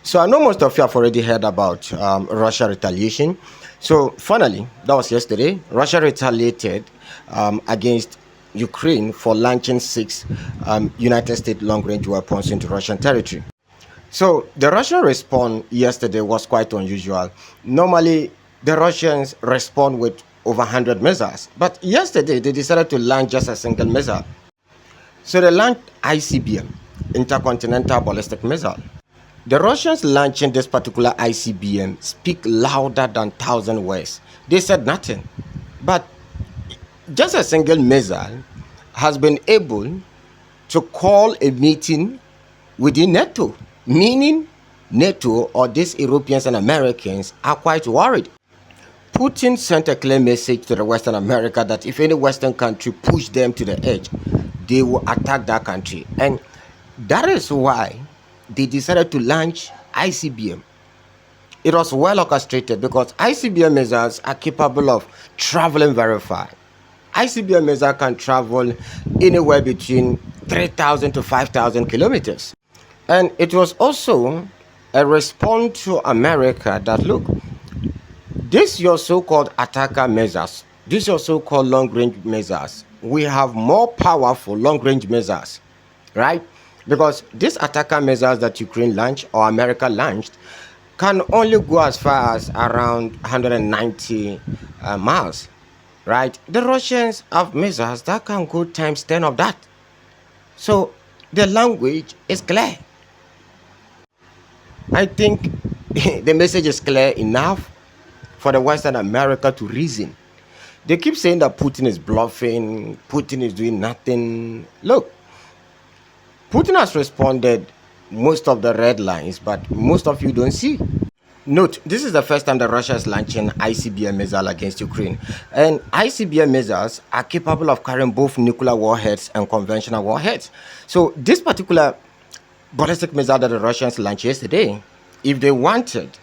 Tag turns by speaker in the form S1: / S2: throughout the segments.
S1: So I know most of you have already heard about Russia retaliation. So finally, that was yesterday. Russia retaliated against Ukraine for launching six United States long-range weapons into Russian territory. So the Russian response yesterday was quite unusual. Normally, the Russians respond with over 100 missiles, but yesterday they decided to launch just a single missile. So they launched ICBM, intercontinental ballistic missile. The Russians launching this particular ICBM speak louder than thousand words. They said nothing, but just a single missile has been able to call a meeting within NATO, meaning NATO or these Europeans and Americans are quite worried. Putin sent a clear message to the Western America that if any Western country push them to the edge, they will attack that country. And that is why they decided to launch ICBM. It was well orchestrated because ICBM missiles are capable of traveling very far. ICBM missile can travel anywhere between 3,000 to 5,000 kilometers. And it was also a response to America that look, this your so-called attacker missiles, this your so-called long-range missiles, we have more powerful long-range missiles, right? Because these attacker missiles that Ukraine launched or America launched can only go as far as around 190 miles, right? The Russians have missiles that can go times 10 of that. So the language is clear. I think the message is clear enough for the Western America to reason. They keep saying that Putin is bluffing, Putin is doing nothing. Look, Putin has responded most of the red lines, but most of you don't see. Note, this is the first time that Russia is launching ICBM missile against Ukraine. And ICBM missiles are capable of carrying both nuclear warheads and conventional warheads. So this particular ballistic missile that the Russians launched yesterday, if they wanted,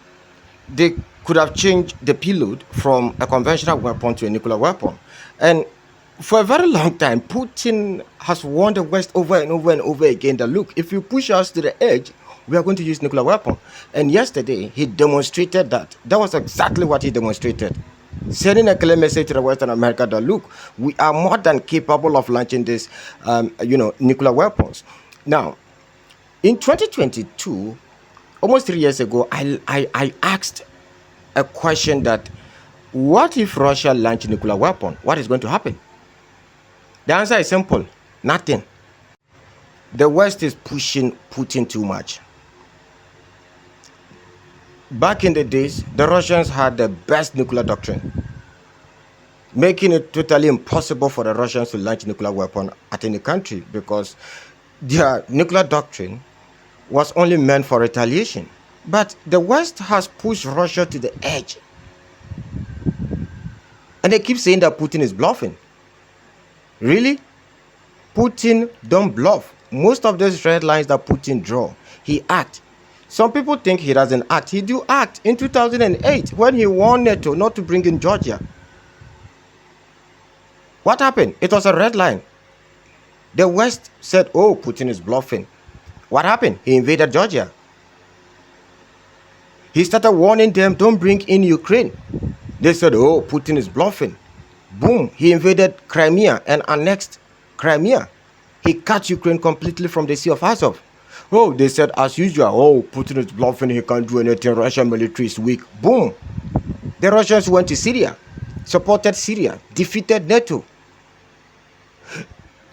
S1: they could have changed the payload from a conventional weapon to a nuclear weapon. And for a very long time, Putin has warned the West over and over and over again that look, if you push us to the edge, we are going to use nuclear weapon. And yesterday, he demonstrated that. That was exactly what he demonstrated. Sending a clear message to the Western America that look, we are more than capable of launching these, nuclear weapons. Now, in 2022, almost 3 years ago, I asked a question that what if Russia launched a nuclear weapon? What is going to happen? The answer is simple, nothing. The West is pushing Putin too much. Back in the days, the Russians had the best nuclear doctrine, making it totally impossible for the Russians to launch a nuclear weapon at any country because their nuclear doctrine was only meant for retaliation. But the West has pushed Russia to the edge. And they keep saying that Putin is bluffing. Really? Putin don't bluff. Most of these red lines that Putin draw, he acts. Some people think he doesn't act. He do act. In 2008, when he warned NATO not to bring in Georgia. What happened? It was a red line. The West said, oh, Putin is bluffing. What happened? He invaded Georgia. He started warning them, don't bring in Ukraine. They said, oh, Putin is bluffing. Boom, he invaded Crimea and annexed Crimea. He cut Ukraine completely from the Sea of Azov. Oh, they said, as usual, oh, Putin is bluffing, he can't do anything, Russian military is weak. Boom. The Russians went to Syria, supported Syria, defeated NATO.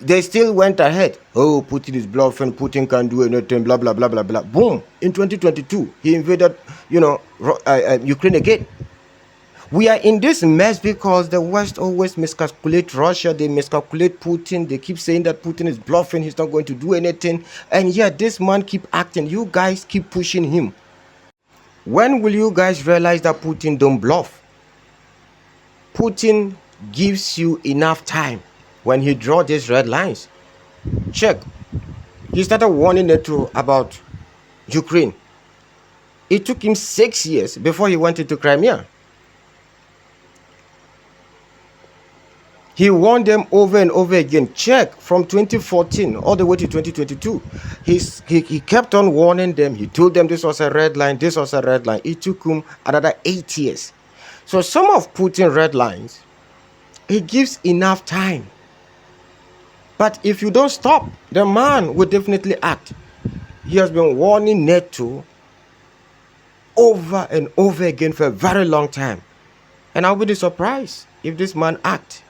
S1: They still went ahead. Oh, Putin is bluffing, Putin can't do anything, blah, blah, blah, blah, blah. Boom. In 2022, he invaded, Ukraine again. We are in this mess because the West always miscalculate Russia. They miscalculate Putin. They keep saying that Putin is bluffing. He's not going to do anything. And yet this man keep acting. You guys keep pushing him. When will you guys realize that Putin don't bluff? Putin gives you enough time when he draw these red lines. Check. He started warning NATO about Ukraine. It took him 6 years before he went into Crimea. He warned them over and over again. Check from 2014 all the way to 2022. He kept on warning them. He told them this was a red line, this was a red line. It took him another 8 years. So some of Putin's red lines, he gives enough time. But if you don't stop, the man will definitely act. He has been warning NATO over and over again for a very long time. And I'll be surprised if this man act.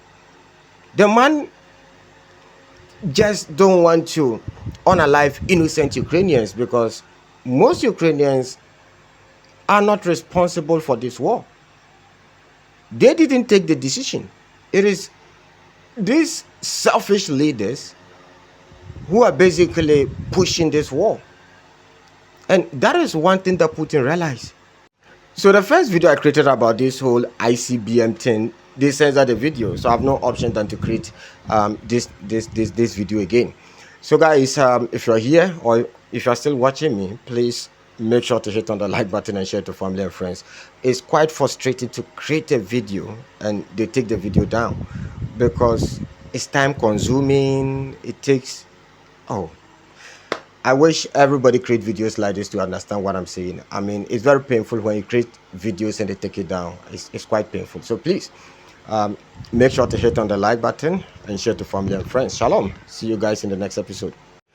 S1: The man just don't want to unalive innocent Ukrainians, because most Ukrainians are not responsible for this war. They didn't take the decision. It is these selfish leaders who are basically pushing this war. And that is one thing that Putin realized. So the first video I created about this whole ICBM thing, they censored the video, so I have no option than to create this video again. So guys, if you're here or if you're still watching me, please make sure to hit on the like button and share to family and friends. It's quite frustrating to create a video and they take the video down, because it's time consuming. It takes, oh, I wish everybody create videos like this to understand what I'm saying. I mean, it's very painful when you create videos and they take it down. It's quite painful. So please, make sure to hit on the like button and share to family and friends. Shalom. See you guys in the next episode.